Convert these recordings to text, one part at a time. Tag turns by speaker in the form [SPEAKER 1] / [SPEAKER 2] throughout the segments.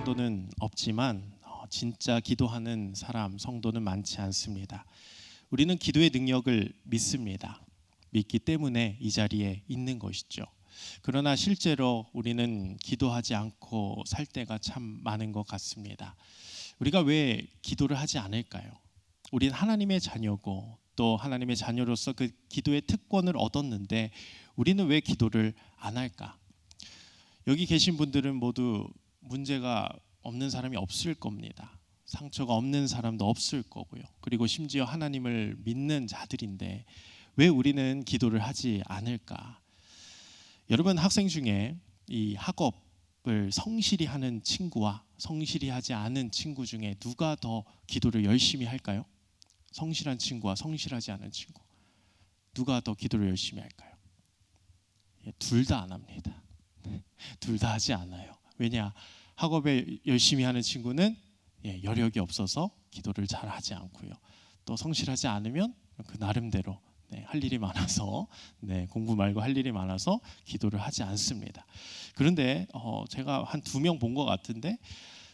[SPEAKER 1] 성도는 없지만 진짜 기도하는 사람, 성도는 많지 않습니다. 우리는 기도의 능력을 믿습니다. 믿기 때문에 이 자리에 있는 것이죠. 그러나 실제로 우리는 기도하지 않고 살 때가 참 많은 것 같습니다. 우리가 왜 기도를 하지 않을까요? 우린 하나님의 자녀고 또 하나님의 자녀로서 그 기도의 특권을 얻었는데 우리는 왜 기도를 안 할까? 여기 계신 분들은 모두 문제가 없는 사람이 없을 겁니다. 상처가 없는 사람도 없을 거고요. 그리고 심지어 하나님을 믿는 자들인데 왜 우리는 기도를 하지 않을까? 여러분, 학생 중에 이 학업을 성실히 하는 친구와 성실히 하지 않은 친구 중에 누가 더 기도를 열심히 할까요? 성실한 친구와 성실하지 않은 친구, 누가 더 기도를 열심히 할까요? 둘 다 안 합니다. 둘 다 하지 않아요. 왜냐? 학업에 열심히 하는 친구는 여력이 없어서 기도를 잘 하지 않고요. 또 성실하지 않으면 그 나름대로 할 일이 많아서 공부 말고 할 일이 많아서 기도를 하지 않습니다. 그런데 제가 한 2명 본 것 같은데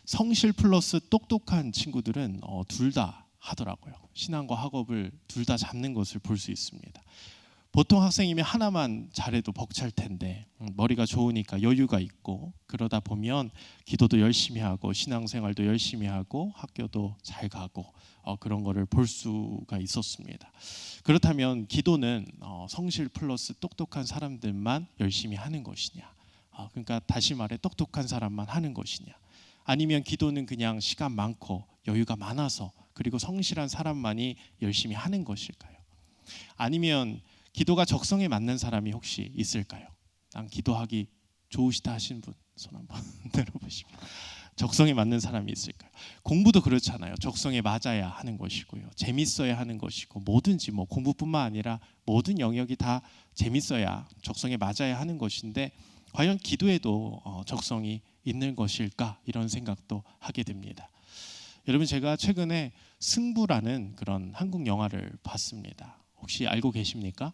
[SPEAKER 1] 성실 플러스 똑똑한 친구들은 둘 다 하더라고요. 신앙과 학업을 둘 다 잡는 것을 볼 수 있습니다. 보통 학생이면 하나만 잘해도 벅찰 텐데 머리가 좋으니까 여유가 있고 그러다 보면 기도도 열심히 하고 신앙생활도 열심히 하고 학교도 잘 가고 그런 거를 볼 수가 있었습니다. 그렇다면 기도는 성실 플러스 똑똑한 사람들만 열심히 하는 것이냐? 그러니까 다시 말해 똑똑한 사람만 하는 것이냐? 아니면 기도는 그냥 시간 많고 여유가 많아서 그리고 성실한 사람만이 열심히 하는 것일까요? 아니면 기도가 적성에 맞는 사람이 혹시 있을까요? 난 기도하기 좋으시다 하신 분 손 한번 들어보시면 적성에 맞는 사람이 있을까요? 공부도 그렇잖아요. 적성에 맞아야 하는 것이고요. 재밌어야 하는 것이고 뭐든지 공부뿐만 아니라 모든 영역이 다 재밌어야 적성에 맞아야 하는 것인데 과연 기도에도 적성이 있는 것일까? 이런 생각도 하게 됩니다. 여러분, 제가 최근에 승부라는 그런 한국 영화를 봤습니다. 혹시 알고 계십니까?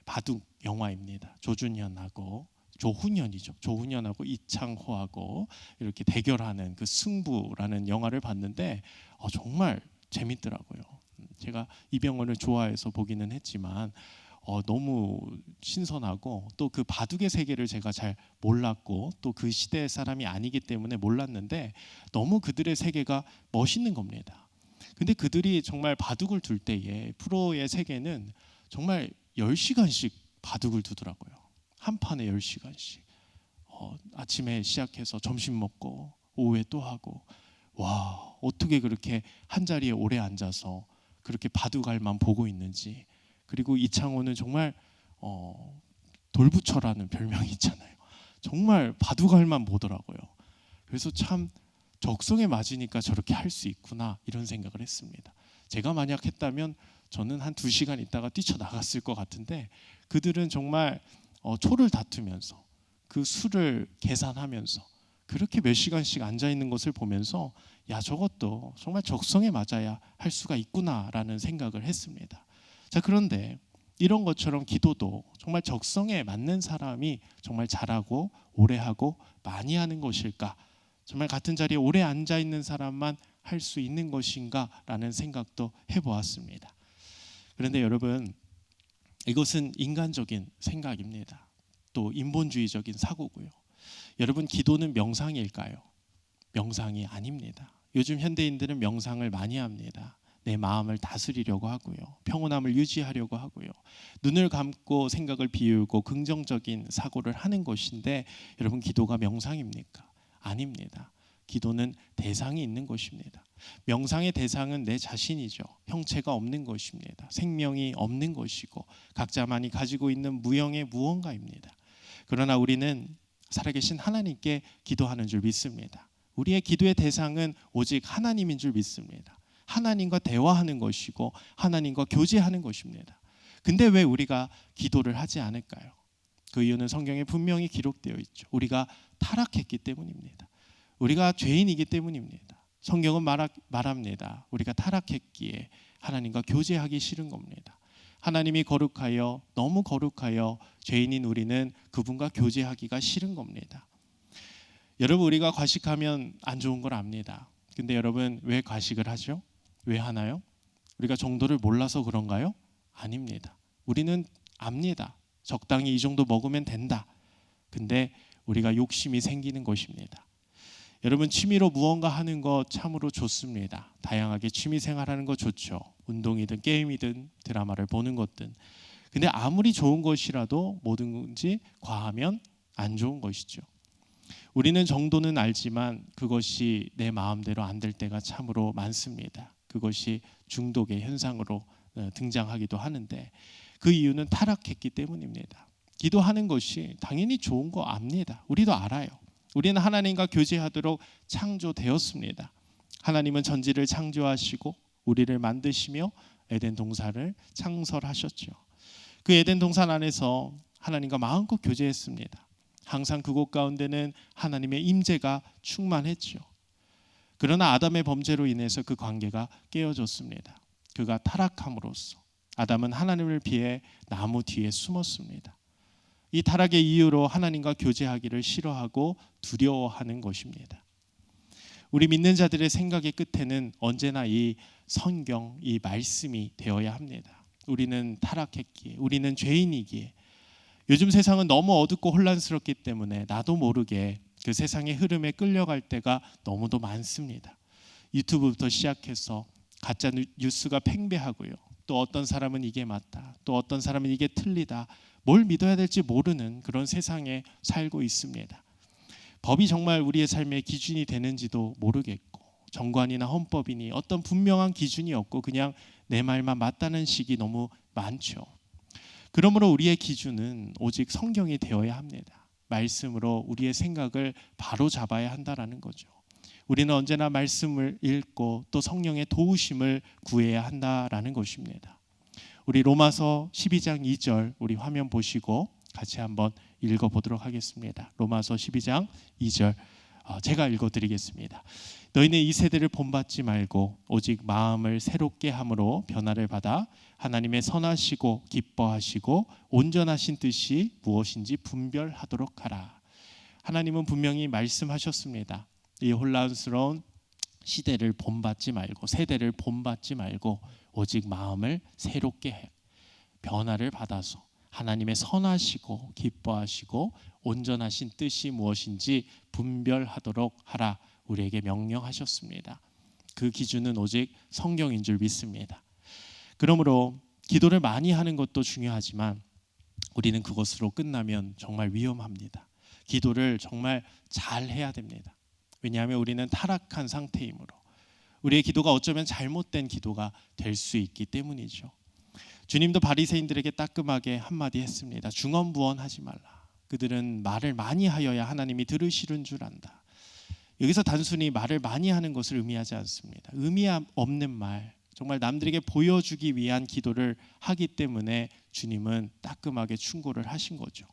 [SPEAKER 1] 바둑 영화입니다. 조훈현하고 이창호하고 이렇게 대결하는 그 승부라는 영화를 봤는데 정말 재밌더라고요. 제가 이병헌을 좋아해서 보기는 했지만 너무 신선하고 또 그 바둑의 세계를 제가 잘 몰랐고 또 그 시대의 사람이 아니기 때문에 몰랐는데 너무 그들의 세계가 멋있는 겁니다. 근데 그들이 정말 바둑을 둘 때에 프로의 세계는 정말 10시간씩 바둑을 두더라고요. 한 판에 10시간씩. 아침에 시작해서 점심 먹고 오후에 또 하고 와, 어떻게 그렇게 한 자리에 오래 앉아서 그렇게 바둑알만 보고 있는지. 그리고 이창호는 정말 돌부처라는 별명이 있잖아요. 정말 바둑알만 보더라고요. 그래서 참 적성에 맞으니까 저렇게 할 수 있구나 이런 생각을 했습니다. 제가 만약 했다면 저는 한 2시간 있다가 뛰쳐나갔을 것 같은데 그들은 정말 초를 다투면서 그 수를 계산하면서 그렇게 몇 시간씩 앉아있는 것을 보면서 야, 저것도 정말 적성에 맞아야 할 수가 있구나라는 생각을 했습니다. 자, 그런데 이런 것처럼 기도도 정말 적성에 맞는 사람이 정말 잘하고 오래하고 많이 하는 것일까? 정말 같은 자리에 오래 앉아있는 사람만 할 수 있는 것인가? 라는 생각도 해보았습니다. 그런데 여러분, 이것은 인간적인 생각입니다. 또 인본주의적인 사고고요. 여러분, 기도는 명상일까요? 명상이 아닙니다. 요즘 현대인들은 명상을 많이 합니다. 내 마음을 다스리려고 하고요. 평온함을 유지하려고 하고요. 눈을 감고 생각을 비우고 긍정적인 사고를 하는 것인데 여러분, 기도가 명상입니까? 아닙니다. 기도는 대상이 있는 것입니다. 명상의 대상은 내 자신이죠. 형체가 없는 것입니다. 생명이 없는 것이고 각자만이 가지고 있는 무형의 무언가입니다. 그러나 우리는 살아계신 하나님께 기도하는 줄 믿습니다. 우리의 기도의 대상은 오직 하나님인 줄 믿습니다. 하나님과 대화하는 것이고 하나님과 교제하는 것입니다. 근데 왜 우리가 기도를 하지 않을까요? 그 이유는 성경에 분명히 기록되어 있죠. 우리가 타락했기 때문입니다. 우리가 죄인이기 때문입니다. 성경은 말합니다. 우리가 타락했기에 하나님과 교제하기 싫은 겁니다. 하나님이 거룩하여 너무 거룩하여 죄인인 우리는 그분과 교제하기가 싫은 겁니다. 여러분, 우리가 과식하면 안 좋은 걸 압니다. 근데 여러분, 왜 과식을 하죠? 왜 하나요? 우리가 정도를 몰라서 그런가요? 아닙니다. 우리는 압니다. 적당히 이 정도 먹으면 된다. 근데 우리가 욕심이 생기는 것입니다. 여러분, 취미로 무언가 하는 거 참으로 좋습니다. 다양하게 취미 생활하는 거 좋죠. 운동이든 게임이든 드라마를 보는 것든. 근데 아무리 좋은 것이라도 뭐든지 과하면 안 좋은 것이죠. 우리는 정도는 알지만 그것이 내 마음대로 안 될 때가 참으로 많습니다. 그것이 중독의 현상으로 등장하기도 하는데 그 이유는 타락했기 때문입니다. 기도하는 것이 당연히 좋은 거 압니다. 우리도 알아요. 우리는 하나님과 교제하도록 창조되었습니다. 하나님은 전지를 창조하시고 우리를 만드시며 에덴 동산을 창설하셨죠. 그 에덴 동산 안에서 하나님과 마음껏 교제했습니다. 항상 그곳 가운데는 하나님의 임재가 충만했죠. 그러나 아담의 범죄로 인해서 그 관계가 깨어졌습니다. 그가 타락함으로써 아담은 하나님을 피해 나무 뒤에 숨었습니다. 이 타락의 이유로 하나님과 교제하기를 싫어하고 두려워하는 것입니다. 우리 믿는 자들의 생각의 끝에는 언제나 이 성경, 이 말씀이 되어야 합니다. 우리는 타락했기에, 우리는 죄인이기에, 요즘 세상은 너무 어둡고 혼란스럽기 때문에 나도 모르게 그 세상의 흐름에 끌려갈 때가 너무도 많습니다. 유튜브부터 시작해서 가짜 뉴스가 팽배하고요. 또 어떤 사람은 이게 맞다, 또 어떤 사람은 이게 틀리다, 뭘 믿어야 될지 모르는 그런 세상에 살고 있습니다. 법이 정말 우리의 삶의 기준이 되는지도 모르겠고, 정관이나 헌법이니 어떤 분명한 기준이 없고 그냥 내 말만 맞다는 식이 너무 많죠. 그러므로 우리의 기준은 오직 성경이 되어야 합니다. 말씀으로 우리의 생각을 바로 잡아야 한다라는 거죠. 우리는 언제나 말씀을 읽고 또 성령의 도우심을 구해야 한다라는 것입니다. 우리 로마서 12장 2절 우리 화면 보시고 같이 한번 읽어보도록 하겠습니다. 로마서 12장 2절 제가 읽어드리겠습니다. 너희는 이 세대를 본받지 말고 오직 마음을 새롭게 함으로 변화를 받아 하나님의 선하시고 기뻐하시고 온전하신 뜻이 무엇인지 분별하도록 하라. 하나님은 분명히 말씀하셨습니다. 이 혼란스러운 시대를 본받지 말고, 세대를 본받지 말고 오직 마음을 새롭게 해 변화를 받아서 하나님의 선하시고 기뻐하시고 온전하신 뜻이 무엇인지 분별하도록 하라 우리에게 명령하셨습니다. 그 기준은 오직 성경인 줄 믿습니다. 그러므로 기도를 많이 하는 것도 중요하지만 우리는 그것으로 끝나면 정말 위험합니다. 기도를 정말 잘 해야 됩니다. 왜냐하면 우리는 타락한 상태이므로 우리의 기도가 어쩌면 잘못된 기도가 될 수 있기 때문이죠. 주님도 바리새인들에게 따끔하게 한마디 했습니다. 중언부언하지 말라. 그들은 말을 많이 하여야 하나님이 들으시는 줄 안다. 여기서 단순히 말을 많이 하는 것을 의미하지 않습니다. 의미 없는 말, 정말 남들에게 보여주기 위한 기도를 하기 때문에 주님은 따끔하게 충고를 하신 거죠.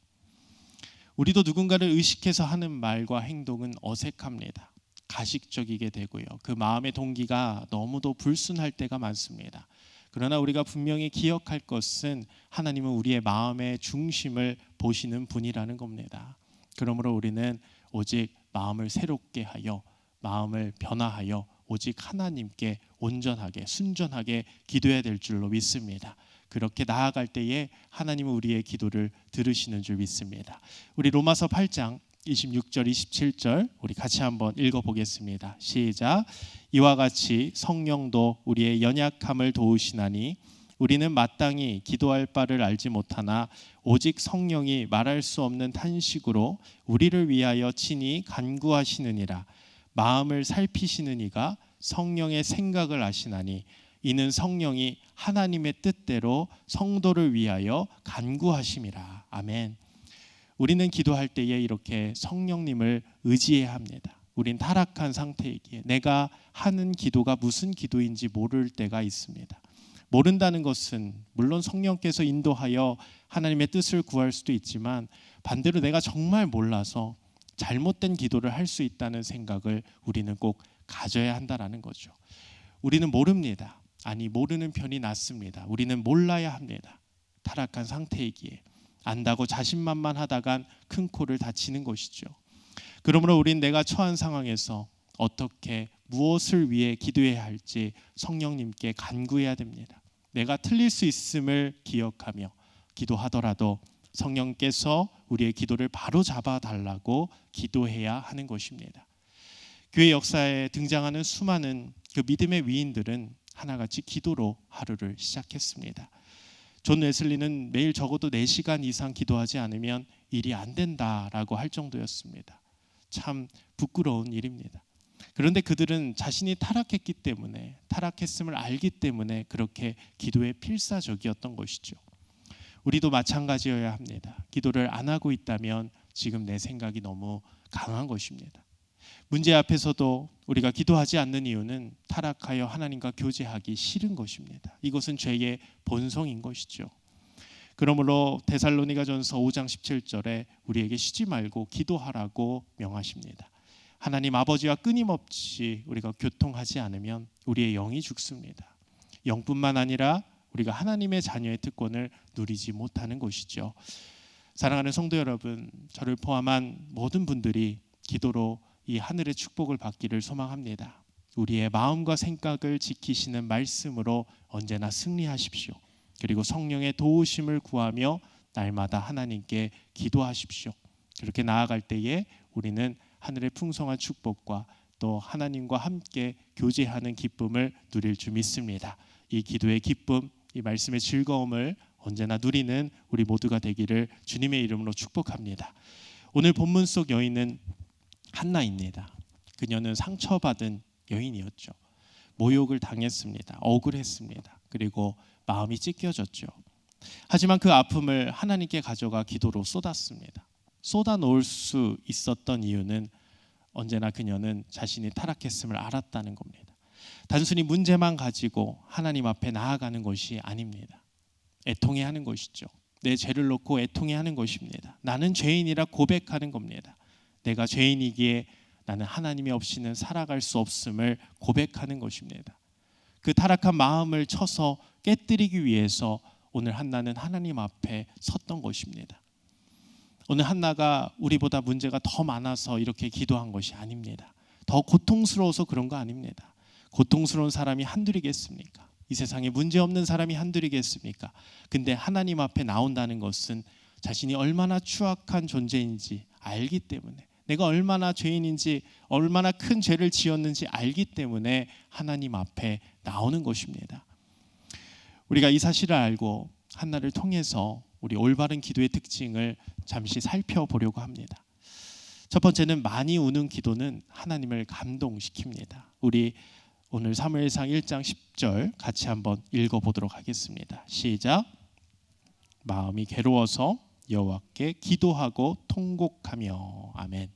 [SPEAKER 1] 우리도 누군가를 의식해서 하는 말과 행동은 어색합니다. 가식적이게 되고요. 그 마음의 동기가 너무도 불순할 때가 많습니다. 그러나 우리가 분명히 기억할 것은 하나님은 우리의 마음의 중심을 보시는 분이라는 겁니다. 그러므로 우리는 오직 마음을 새롭게 하여 마음을 변화하여 오직 하나님께 온전하게 순전하게 기도해야 될 줄로 믿습니다. 그렇게 나아갈 때에 하나님은 우리의 기도를 들으시는 줄 믿습니다. 우리 로마서 8장 26절 27절 우리 같이 한번 읽어보겠습니다. 시작. 이와 같이 성령도 우리의 연약함을 도우시나니 우리는 마땅히 기도할 바를 알지 못하나 오직 성령이 말할 수 없는 탄식으로 우리를 위하여 친히 간구하시느니라. 마음을 살피시는 이가 성령의 생각을 아시나니 이는 성령이 하나님의 뜻대로 성도를 위하여 간구하심이라. 아멘. 우리는 기도할 때에 이렇게 성령님을 의지해야 합니다. 우린 타락한 상태이기에 내가 하는 기도가 무슨 기도인지 모를 때가 있습니다. 모른다는 것은 물론 성령께서 인도하여 하나님의 뜻을 구할 수도 있지만 반대로 내가 정말 몰라서 잘못된 기도를 할 수 있다는 생각을 우리는 꼭 가져야 한다는 거죠. 우리는 모릅니다. 아니, 모르는 편이 낫습니다. 우리는 몰라야 합니다. 타락한 상태이기에 안다고 자신만만하다간 큰 코를 다치는 것이죠. 그러므로 우린 내가 처한 상황에서 어떻게 무엇을 위해 기도해야 할지 성령님께 간구해야 됩니다. 내가 틀릴 수 있음을 기억하며 기도하더라도 성령께서 우리의 기도를 바로 잡아 달라고 기도해야 하는 것입니다. 교회 역사에 등장하는 수많은 그 믿음의 위인들은 하나같이 기도로 하루를 시작했습니다. 존 웨슬리는 매일 적어도 4시간 이상 기도하지 않으면 일이 안 된다라고 할 정도였습니다. 참 부끄러운 일입니다. 그런데 그들은 자신이 타락했기 때문에, 타락했음을 알기 때문에 그렇게 기도에 필사적이었던 것이죠. 우리도 마찬가지여야 합니다. 기도를 안 하고 있다면 지금 내 생각이 너무 강한 것입니다. 문제 앞에서도 우리가 기도하지 않는 이유는 타락하여 하나님과 교제하기 싫은 것입니다. 이것은 죄의 본성인 것이죠. 그러므로 데살로니가전서 5장 17절에 우리에게 쉬지 말고 기도하라고 명하십니다. 하나님 아버지와 끊임없이 우리가 교통하지 않으면 우리의 영이 죽습니다. 영뿐만 아니라 우리가 하나님의 자녀의 특권을 누리지 못하는 것이죠. 사랑하는 성도 여러분, 저를 포함한 모든 분들이 기도로 이 하늘의 축복을 받기를 소망합니다. 우리의 마음과 생각을 지키시는 말씀으로 언제나 승리하십시오. 그리고 성령의 도우심을 구하며 날마다 하나님께 기도하십시오. 그렇게 나아갈 때에 우리는 하늘의 풍성한 축복과 또 하나님과 함께 교제하는 기쁨을 누릴 줄 믿습니다. 이 기도의 기쁨, 이 말씀의 즐거움을 언제나 누리는 우리 모두가 되기를 주님의 이름으로 축복합니다. 오늘 본문 속 여인은 한나입니다. 그녀는 상처받은 여인이었죠. 모욕을 당했습니다. 억울했습니다. 그리고 마음이 찢겨졌죠. 하지만 그 아픔을 하나님께 가져가 기도로 쏟았습니다. 쏟아 놓을 수 있었던 이유는 언제나 그녀는 자신이 타락했음을 알았다는 겁니다. 단순히 문제만 가지고 하나님 앞에 나아가는 것이 아닙니다. 애통해 하는 것이죠. 내 죄를 놓고 애통해 하는 것입니다. 나는 죄인이라 고백하는 겁니다. 내가 죄인이기에 나는 하나님이 없이는 살아갈 수 없음을 고백하는 것입니다. 그 타락한 마음을 쳐서 깨뜨리기 위해서 오늘 한나는 하나님 앞에 섰던 것입니다. 오늘 한나가 우리보다 문제가 더 많아서 이렇게 기도한 것이 아닙니다. 더 고통스러워서 그런 거 아닙니다. 고통스러운 사람이 한둘이겠습니까? 이 세상에 문제 없는 사람이 한둘이겠습니까? 근데 하나님 앞에 나온다는 것은 자신이 얼마나 추악한 존재인지 알기 때문에, 내가 얼마나 죄인인지, 얼마나 큰 죄를 지었는지 알기 때문에 하나님 앞에 나오는 것입니다. 우리가 이 사실을 알고 한나를 통해서 우리 올바른 기도의 특징을 잠시 살펴보려고 합니다. 첫 번째는 많이 우는 기도는 하나님을 감동시킵니다. 우리 오늘 사무엘상 1장 10절 같이 한번 읽어보도록 하겠습니다. 시작. 마음이 괴로워서 여호와께 기도하고 통곡하며. 아멘.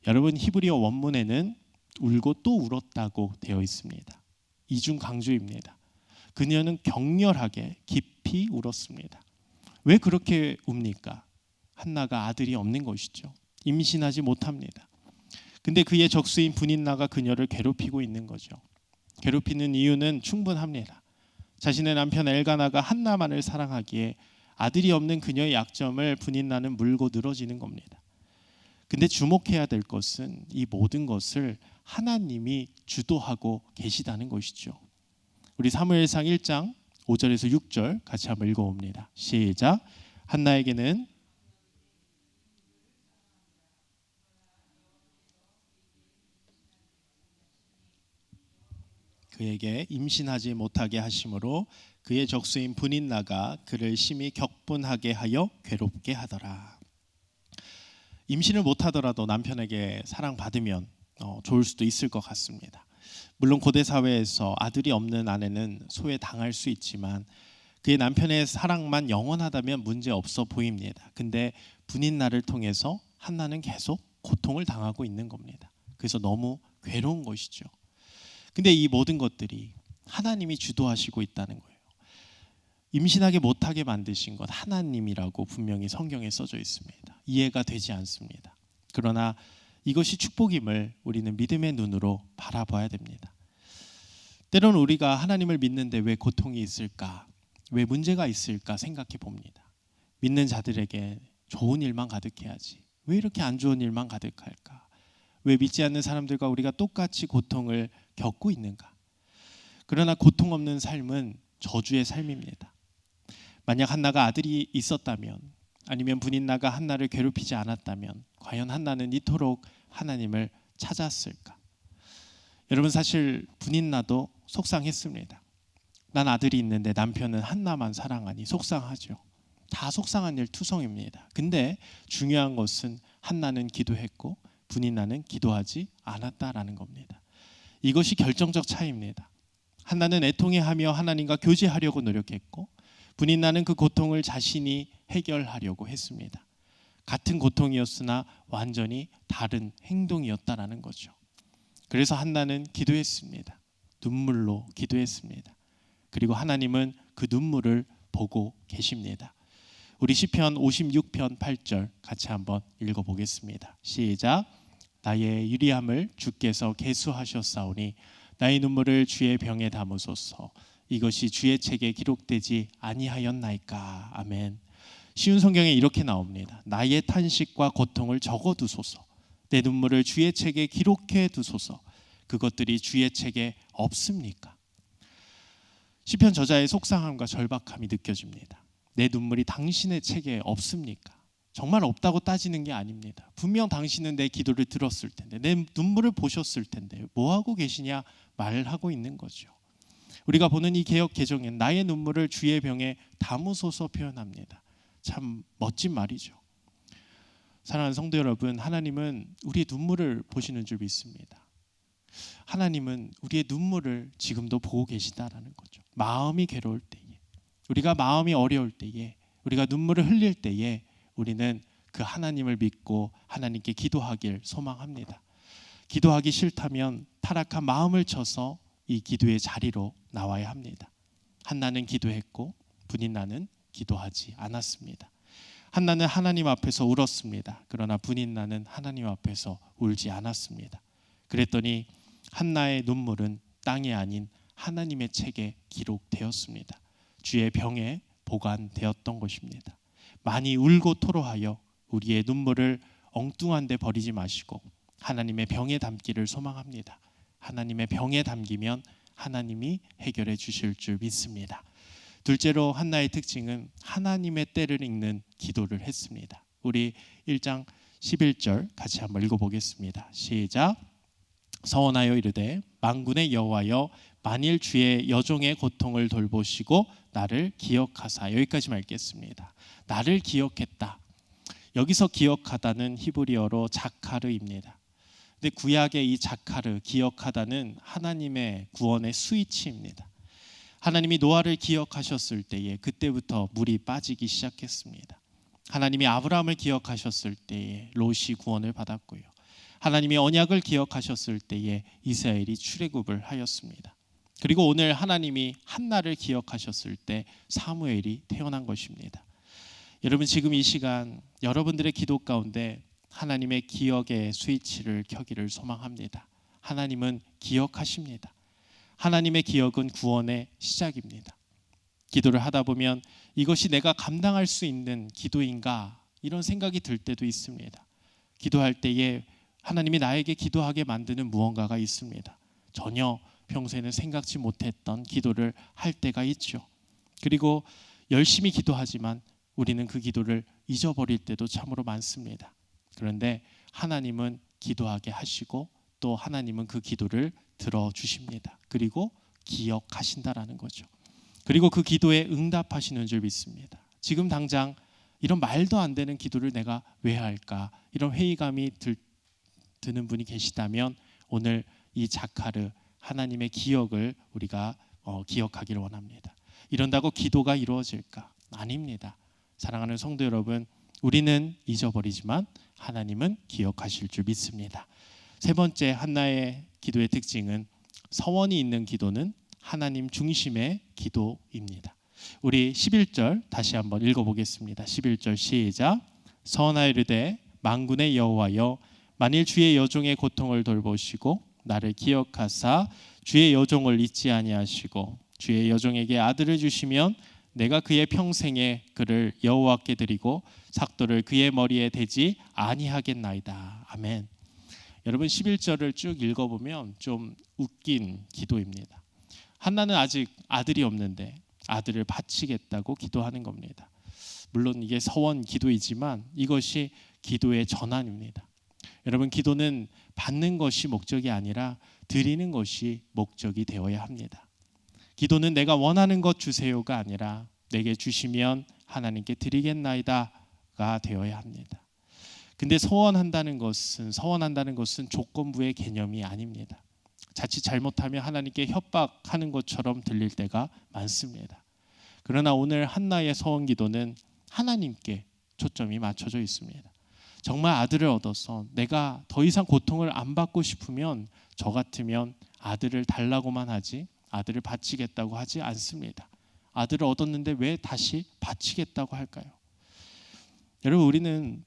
[SPEAKER 1] 여러분, 히브리어 원문에는 울고 또 울었다고 되어 있습니다. 이중 강조입니다. 그녀는 격렬하게 깊이 울었습니다. 왜 그렇게 웁니까? 한나가 아들이 없는 것이죠. 임신하지 못합니다. 근데 그의 적수인 분인나가 그녀를 괴롭히고 있는 거죠. 괴롭히는 이유는 충분합니다. 자신의 남편 엘가나가 한나만을 사랑하기에 아들이 없는 그녀의 약점을 분인나는 물고 늘어지는 겁니다. 근데 주목해야 될 것은 이 모든 것을 하나님이 주도하고 계시다는 것이죠. 우리 사무엘상 1장 5절에서 6절 같이 한번 읽어봅니다. 시작. 한나에게는 그에게 임신하지 못하게 하심으로 그의 적수인 분인나가 그를 심히 격분하게 하여 괴롭게 하더라. 임신을 못하더라도 남편에게 사랑받으면 좋을 수도 있을 것 같습니다. 물론 고대 사회에서 아들이 없는 아내는 소외당할 수 있지만 그의 남편의 사랑만 영원하다면 문제 없어 보입니다. 근데 분인나를 통해서 한나는 계속 고통을 당하고 있는 겁니다. 그래서 너무 괴로운 것이죠. 근데 이 모든 것들이 하나님이 주도하시고 있다는 거예요. 임신하게 못하게 만드신 것 하나님이라고 분명히 성경에 써져 있습니다. 이해가 되지 않습니다. 그러나 이것이 축복임을 우리는 믿음의 눈으로 바라봐야 됩니다. 때로는 우리가 하나님을 믿는데 왜 고통이 있을까? 왜 문제가 있을까 생각해 봅니다. 믿는 자들에게 좋은 일만 가득해야지. 왜 이렇게 안 좋은 일만 가득할까? 왜 믿지 않는 사람들과 우리가 똑같이 고통을 겪고 있는가? 그러나 고통 없는 삶은 저주의 삶입니다. 만약 한나가 아들이 있었다면, 아니면 분인나가 한나를 괴롭히지 않았다면 과연 한나는 이토록 하나님을 찾았을까? 여러분, 사실 분인나도 속상했습니다. 난 아들이 있는데 남편은 한나만 사랑하니 속상하죠. 다 속상한 일 투성입니다. 근데 중요한 것은 한나는 기도했고 분인나는 기도하지 않았다라는 겁니다. 이것이 결정적 차이입니다. 한나는 애통해하며 하나님과 교제하려고 노력했고 분인나는 그 고통을 자신이 해결하려고 했습니다. 같은 고통이었으나 완전히 다른 행동이었다라는 거죠. 그래서 한나는 기도했습니다. 눈물로 기도했습니다. 그리고 하나님은 그 눈물을 보고 계십니다. 우리 시편 56편 8절 같이 한번 읽어보겠습니다. 시작. 나의 유리함을 주께서 계수하셨사오니 나의 눈물을 주의 병에 담으소서. 이것이 주의 책에 기록되지 아니하였나이까. 아멘. 쉬운 성경에 이렇게 나옵니다. 나의 탄식과 고통을 적어두소서. 내 눈물을 주의 책에 기록해 두소서. 그것들이 주의 책에 없습니까? 시편 저자의 속상함과 절박함이 느껴집니다. 내 눈물이 당신의 책에 없습니까? 정말 없다고 따지는 게 아닙니다. 분명 당신은 내 기도를 들었을 텐데, 내 눈물을 보셨을 텐데 뭐하고 계시냐 말하고 있는 거죠. 우리가 보는 이 개역 개정엔 나의 눈물을 주의 병에 담으소서 표현합니다. 참 멋진 말이죠. 사랑하는 성도 여러분, 하나님은 우리의 눈물을 보시는 줄 믿습니다. 하나님은 우리의 눈물을 지금도 보고 계시다라는 거죠. 마음이 괴로울 때에, 우리가 마음이 어려울 때에, 우리가 눈물을 흘릴 때에 우리는 그 하나님을 믿고 하나님께 기도하길 소망합니다. 기도하기 싫다면 타락한 마음을 쳐서 이 기도의 자리로 나와야 합니다. 한나는 기도했고 분인나는 기도하지 않았습니다. 한나는 하나님 앞에서 울었습니다. 그러나 분인나는 하나님 앞에서 울지 않았습니다. 그랬더니 한나의 눈물은 땅이 아닌 하나님의 책에 기록되었습니다. 주의 병에 보관되었던 것입니다. 많이 울고 토로하여 우리의 눈물을 엉뚱한 데 버리지 마시고 하나님의 병에 담기를 소망합니다. 하나님의 병에 담기면 하나님이 해결해 주실 줄 믿습니다. 둘째로 한나의 특징은 하나님의 때를 읽는 기도를 했습니다. 우리 1장 11절 같이 한번 읽어보겠습니다. 시작. 서원하여 이르되 만군의 여호와여 만일 주의 여종의 고통을 돌보시고 나를 기억하사. 여기까지만 읽겠습니다. 나를 기억했다. 여기서 기억하다는 히브리어로 자카르입니다. 근데 구약의 이 자카르, 기억하다는 하나님의 구원의 스위치입니다. 하나님이 노아를 기억하셨을 때에 그때부터 물이 빠지기 시작했습니다. 하나님이 아브라함을 기억하셨을 때에 롯이 구원을 받았고요. 하나님이 언약을 기억하셨을 때에 이스라엘이 출애굽을 하였습니다. 그리고 오늘 하나님이 한나를 기억하셨을 때 사무엘이 태어난 것입니다. 여러분, 지금 이 시간 여러분들의 기도 가운데 하나님의 기억의 스위치를 켜기를 소망합니다. 하나님은 기억하십니다. 하나님의 기억은 구원의 시작입니다. 기도를 하다 보면 이것이 내가 감당할 수 있는 기도인가 이런 생각이 들 때도 있습니다. 기도할 때에 하나님이 나에게 기도하게 만드는 무언가가 있습니다. 전혀 평소에는 생각지 못했던 기도를 할 때가 있죠. 그리고 열심히 기도하지만 우리는 그 기도를 잊어버릴 때도 참으로 많습니다. 그런데 하나님은 기도하게 하시고 또 하나님은 그 기도를 들어주십니다. 그리고 기억하신다라는 거죠. 그리고 그 기도에 응답하시는 줄 믿습니다. 지금 당장 이런 말도 안 되는 기도를 내가 왜 할까? 이런 회의감이 드는 분이 계시다면 오늘 이 자카르 하나님의 기억을 우리가 기억하기를 원합니다. 이런다고 기도가 이루어질까? 아닙니다. 사랑하는 성도 여러분, 우리는 잊어버리지만 하나님은 기억하실 줄 믿습니다. 세 번째 한나의 기도의 특징은 서원이 있는 기도는 하나님 중심의 기도입니다. 우리 11절 다시 한번 읽어보겠습니다. 11절 시작. 서원하여 이르되 만군의 여호와여 만일 주의 여종의 고통을 돌보시고 나를 기억하사 주의 여종을 잊지 아니하시고 주의 여종에게 아들을 주시면 내가 그의 평생에 그를 여호와께 드리고 삭도를 그의 머리에 대지 아니하겠나이다. 아멘. 여러분 11절을 쭉 읽어보면 좀 웃긴 기도입니다. 한나는 아직 아들이 없는데 아들을 바치겠다고 기도하는 겁니다. 물론 이게 서원 기도이지만 이것이 기도의 전환입니다. 여러분 기도는 받는 것이 목적이 아니라 드리는 것이 목적이 되어야 합니다. 기도는 내가 원하는 것 주세요가 아니라 내게 주시면 하나님께 드리겠나이다가 되어야 합니다. 근데 서원한다는 것은 조건부의 개념이 아닙니다. 자칫 잘못하면 하나님께 협박하는 것처럼 들릴 때가 많습니다. 그러나 오늘 한나의 서원 기도는 하나님께 초점이 맞춰져 있습니다. 정말 아들을 얻어서 내가 더 이상 고통을 안 받고 싶으면 저 같으면 아들을 달라고만 하지 아들을 바치겠다고 하지 않습니다. 아들을 얻었는데 왜 다시 바치겠다고 할까요? 여러분 우리는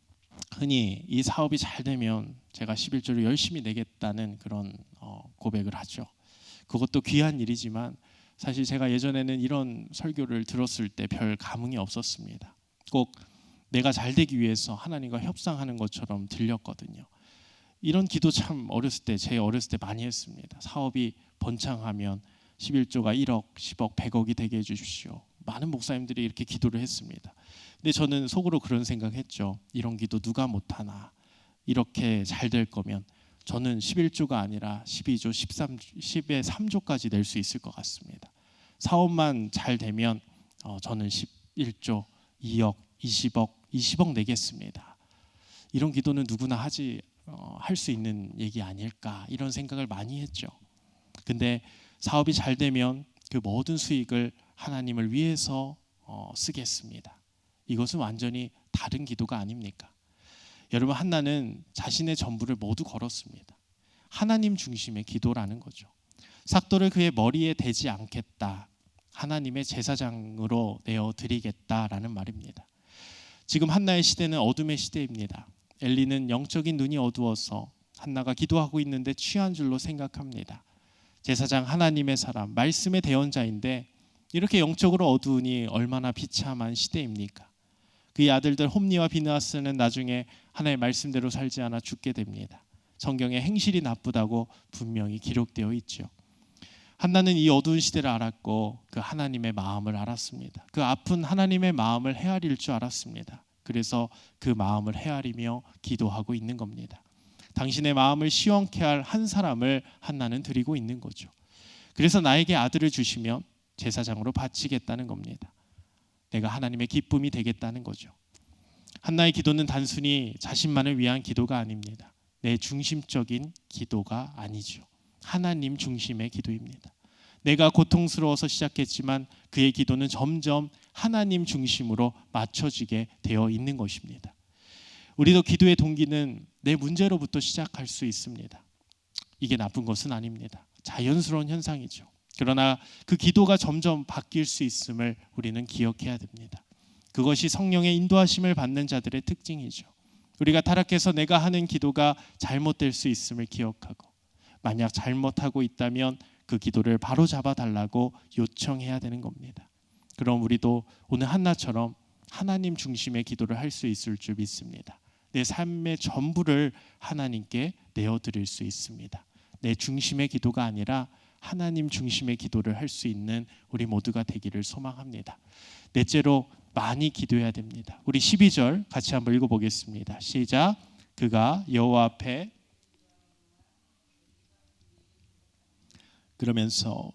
[SPEAKER 1] 흔히 이 사업이 잘 되면 제가 11조를 열심히 내겠다는 그런 고백을 하죠. 그것도 귀한 일이지만 사실 제가 예전에는 이런 설교를 들었을 때 별 감흥이 없었습니다. 꼭 내가 잘 되기 위해서 하나님과 협상하는 것처럼 들렸거든요. 이런 기도 참 제 어렸을 때 많이 했습니다. 사업이 번창하면 11조가 1억, 10억, 100억이 되게 해주십시오. 많은 목사님들이 이렇게 기도를 했습니다. 근데 저는 속으로 그런 생각했죠. 이런 기도 누가 못하나. 이렇게 잘 될 거면 저는 11조가 아니라 12조, 10의 3조까지 낼 수 있을 것 같습니다. 사업만 잘 되면 저는 11조, 2억, 20억 내겠습니다. 이런 기도는 누구나 할 수 있는 얘기 아닐까 이런 생각을 많이 했죠. 근데 사업이 잘 되면 그 모든 수익을 하나님을 위해서 쓰겠습니다. 이것은 완전히 다른 기도가 아닙니까? 여러분 한나는 자신의 전부를 모두 걸었습니다. 하나님 중심의 기도라는 거죠. 삭도를 그의 머리에 대지 않겠다. 하나님의 제사장으로 내어드리겠다라는 말입니다. 지금 한나의 시대는 어둠의 시대입니다. 엘리는 영적인 눈이 어두워서 한나가 기도하고 있는데 취한 줄로 생각합니다. 제사장 하나님의 사람, 말씀의 대언자인데 이렇게 영적으로 어두우니 얼마나 비참한 시대입니까? 그의 아들들 홈니와 비느하스는 나중에 하나님의 말씀대로 살지 않아 죽게 됩니다. 성경에 행실이 나쁘다고 분명히 기록되어 있죠. 한나는 이 어두운 시대를 알았고 그 하나님의 마음을 알았습니다. 그 아픈 하나님의 마음을 헤아릴 줄 알았습니다. 그래서 그 마음을 헤아리며 기도하고 있는 겁니다. 당신의 마음을 시원케 할 한 사람을 한나는 드리고 있는 거죠. 그래서 나에게 아들을 주시면 제사장으로 바치겠다는 겁니다. 내가 하나님의 기쁨이 되겠다는 거죠. 한나의 기도는 단순히 자신만을 위한 기도가 아닙니다. 내 중심적인 기도가 아니죠. 하나님 중심의 기도입니다. 내가 고통스러워서 시작했지만 그의 기도는 점점 하나님 중심으로 맞춰지게 되어 있는 것입니다. 우리도 기도의 동기는 내 문제로부터 시작할 수 있습니다. 이게 나쁜 것은 아닙니다. 자연스러운 현상이죠. 그러나 그 기도가 점점 바뀔 수 있음을 우리는 기억해야 됩니다. 그것이 성령의 인도하심을 받는 자들의 특징이죠. 우리가 타락해서 내가 하는 기도가 잘못될 수 있음을 기억하고 만약 잘못하고 있다면 그 기도를 바로 잡아달라고 요청해야 되는 겁니다. 그럼 우리도 오늘 한나처럼 하나님 중심의 기도를 할 수 있을 줄 믿습니다. 내 삶의 전부를 하나님께 내어드릴 수 있습니다. 내 중심의 기도가 아니라 하나님 중심의 기도를 할 수 있는 우리 모두가 되기를 소망합니다. 넷째로 많이 기도해야 됩니다. 우리 12절 같이 한번 읽어보겠습니다. 시작. 그가 여호와 앞에 그러면서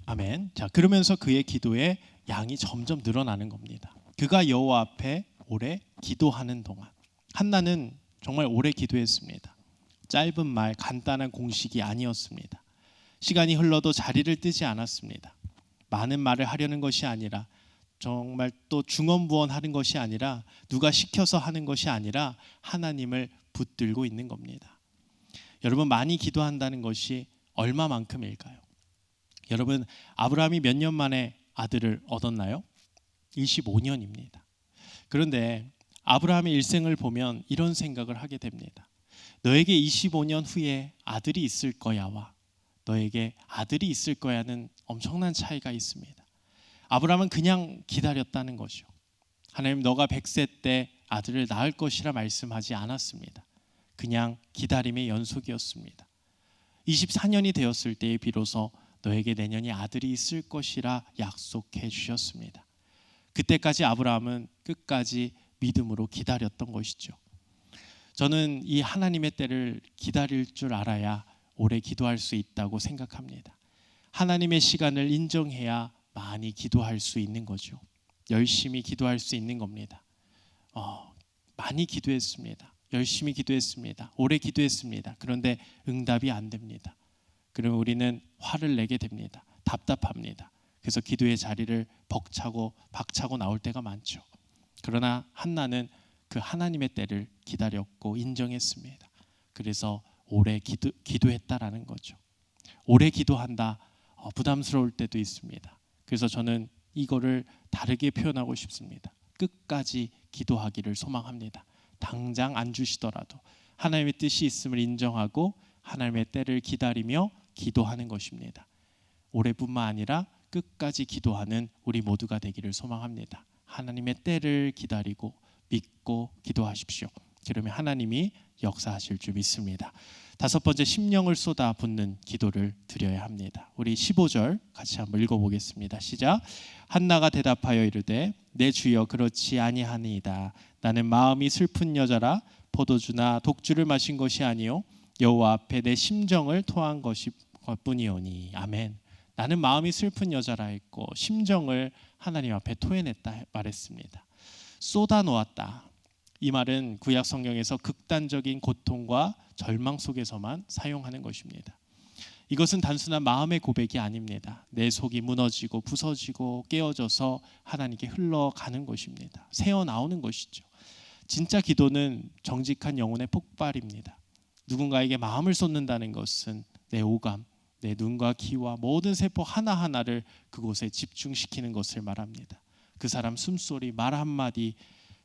[SPEAKER 1] 아멘. 자, 그러면서 그의 기도의 양이 점점 늘어나는 겁니다. 그가 여호와 앞에 오래 기도하는 동안 한나는 정말 오래 기도했습니다. 짧은 말, 간단한 공식이 아니었습니다. 시간이 흘러도 자리를 뜨지 않았습니다. 많은 말을 하려는 것이 아니라 정말 또 중언부언하는 것이 아니라 누가 시켜서 하는 것이 아니라 하나님을 붙들고 있는 겁니다. 여러분 많이 기도한다는 것이 얼마만큼일까요? 여러분 아브라함이 몇 년 만에 아들을 얻었나요? 25년입니다. 그런데 아브라함의 일생을 보면 이런 생각을 하게 됩니다. 너에게 25년 후에 아들이 있을 거야와 너에게 아들이 있을 거야는 엄청난 차이가 있습니다. 아브라함은 그냥 기다렸다는 것이요. 하나님 너가 100세 때 아들을 낳을 것이라 말씀하지 않았습니다. 그냥 기다림의 연속이었습니다. 24년이 되었을 때에 비로소 너에게 내년에 아들이 있을 것이라 약속해 주셨습니다. 그때까지 아브라함은 끝까지 믿음으로 기다렸던 것이죠. 저는 이 하나님의 때를 기다릴 줄 알아야 오래 기도할 수 있다고 생각합니다. 하나님의 시간을 인정해야 많이 기도할 수 있는 거죠. 열심히 기도할 수 있는 겁니다. 많이 기도했습니다. 열심히 기도했습니다. 오래 기도했습니다. 그런데 응답이 안 됩니다. 그러면 우리는 화를 내게 됩니다. 답답합니다. 그래서 기도의 자리를 박차고 나올 때가 많죠. 그러나 한나는 그 하나님의 때를 기다렸고 인정했습니다. 그래서 오래 기도했다라는 거죠. 오래 기도한다, 부담스러울 때도 있습니다. 그래서 저는 이거를 다르게 표현하고 싶습니다. 끝까지 기도하기를 소망합니다. 당장 안 주시더라도 하나님의 뜻이 있음을 인정하고 하나님의 때를 기다리며 기도하는 것입니다. 올해뿐만 아니라 끝까지 기도하는 우리 모두가 되기를 소망합니다. 하나님의 때를 기다리고 믿고 기도하십시오. 그러면 하나님이 역사하실 줄 믿습니다. 다섯 번째, 심령을 쏟아 붓는 기도를 드려야 합니다. 우리 15절 같이 한번 읽어보겠습니다. 시작. 한나가 대답하여 이르되 내 주여 그렇지 아니하니이다. 나는 마음이 슬픈 여자라 포도주나 독주를 마신 것이 아니요 여호와 앞에 내 심정을 토한 것뿐이오니. 아멘. 나는 마음이 슬픈 여자라 했고 심정을 하나님 앞에 토해냈다 말했습니다. 쏟아 놓았다. 이 말은 구약 성경에서 극단적인 고통과 절망 속에서만 사용하는 것입니다. 이것은 단순한 마음의 고백이 아닙니다. 내 속이 무너지고 부서지고 깨어져서 하나님께 흘러가는 것입니다. 새어나오는 것이죠. 진짜 기도는 정직한 영혼의 폭발입니다. 누군가에게 마음을 쏟는다는 것은 내 오감, 내 눈과 귀와 모든 세포 하나하나를 그곳에 집중시키는 것을 말합니다. 그 사람 숨소리, 말 한마디,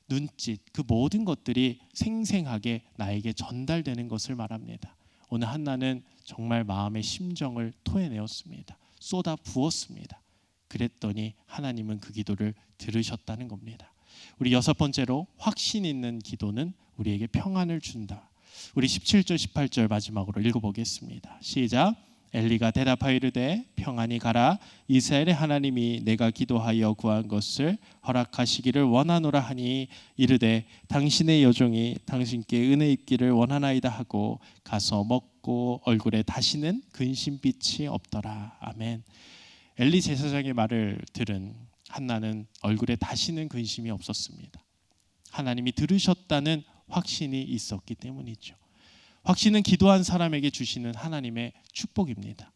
[SPEAKER 1] 눈짓, 그 모든 것들이 생생하게 나에게 전달되는 것을 말합니다. 오늘 한나는 정말 마음의 심정을 토해내었습니다. 쏟아 부었습니다. 그랬더니 하나님은 그 기도를 들으셨다는 겁니다. 우리 여섯 번째로, 확신 있는 기도는 우리에게 평안을 준다. 우리 17절 18절 마지막으로 읽어보겠습니다. 시작. 엘리가 대답하여 이르되 평안히 가라. 이스라엘의 하나님이 내가 기도하여 구한 것을 허락하시기를 원하노라 하니 이르되 당신의 여종이 당신께 은혜 입기를 원하나이다 하고 가서 먹고 얼굴에 다시는 근심빛이 없더라. 아멘. 엘리 제사장의 말을 들은 한나는 얼굴에 다시는 근심이 없었습니다. 하나님이 들으셨다는 확신이 있었기 때문이죠. 확신은 기도한 사람에게 주시는 하나님의 축복입니다.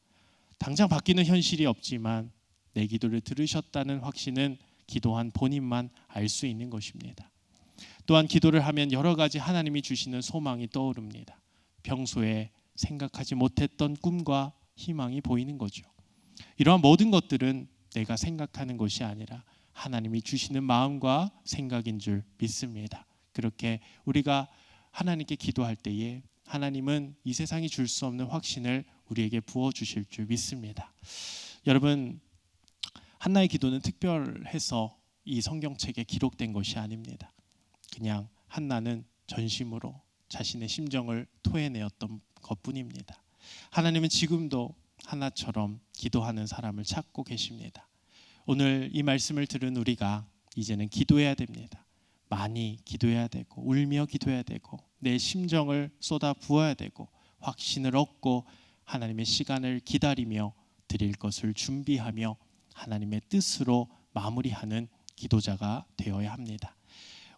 [SPEAKER 1] 당장 바뀌는 현실이 없지만 내 기도를 들으셨다는 확신은 기도한 본인만 알 수 있는 것입니다. 또한 기도를 하면 여러 가지 하나님이 주시는 소망이 떠오릅니다. 평소에 생각하지 못했던 꿈과 희망이 보이는 거죠. 이러한 모든 것들은 내가 생각하는 것이 아니라 하나님이 주시는 마음과 생각인 줄 믿습니다. 그렇게 우리가 하나님께 기도할 때에 하나님은 이 세상이 줄 수 없는 확신을 우리에게 부어주실 줄 믿습니다. 여러분, 한나의 기도는 특별해서 이 성경책에 기록된 것이 아닙니다. 그냥 한나는 전심으로 자신의 심정을 토해내었던 것뿐입니다. 하나님은 지금도 한나처럼 기도하는 사람을 찾고 계십니다. 오늘 이 말씀을 들은 우리가 이제는 기도해야 됩니다. 많이 기도해야 되고 울며 기도해야 되고 내 심정을 쏟아 부어야 되고 확신을 얻고 하나님의 시간을 기다리며 드릴 것을 준비하며 하나님의 뜻으로 마무리하는 기도자가 되어야 합니다.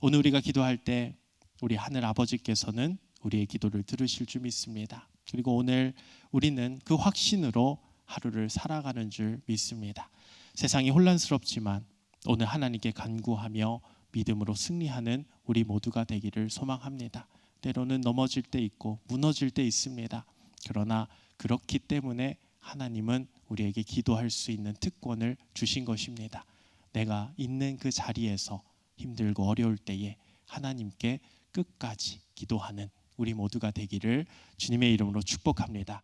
[SPEAKER 1] 오늘 우리가 기도할 때 우리 하늘 아버지께서는 우리의 기도를 들으실 줄 믿습니다. 그리고 오늘 우리는 그 확신으로 하루를 살아가는 줄 믿습니다. 세상이 혼란스럽지만 오늘 하나님께 간구하며 믿음으로 승리하는 우리 모두가 되기를 소망합니다. 때로는 넘어질 때 있고 무너질 때 있습니다. 그러나 그렇기 때문에 하나님은 우리에게 기도할 수 있는 특권을 주신 것입니다. 내가 있는 그 자리에서 힘들고 어려울 때에 하나님께 끝까지 기도하는 우리 모두가 되기를 주님의 이름으로 축복합니다.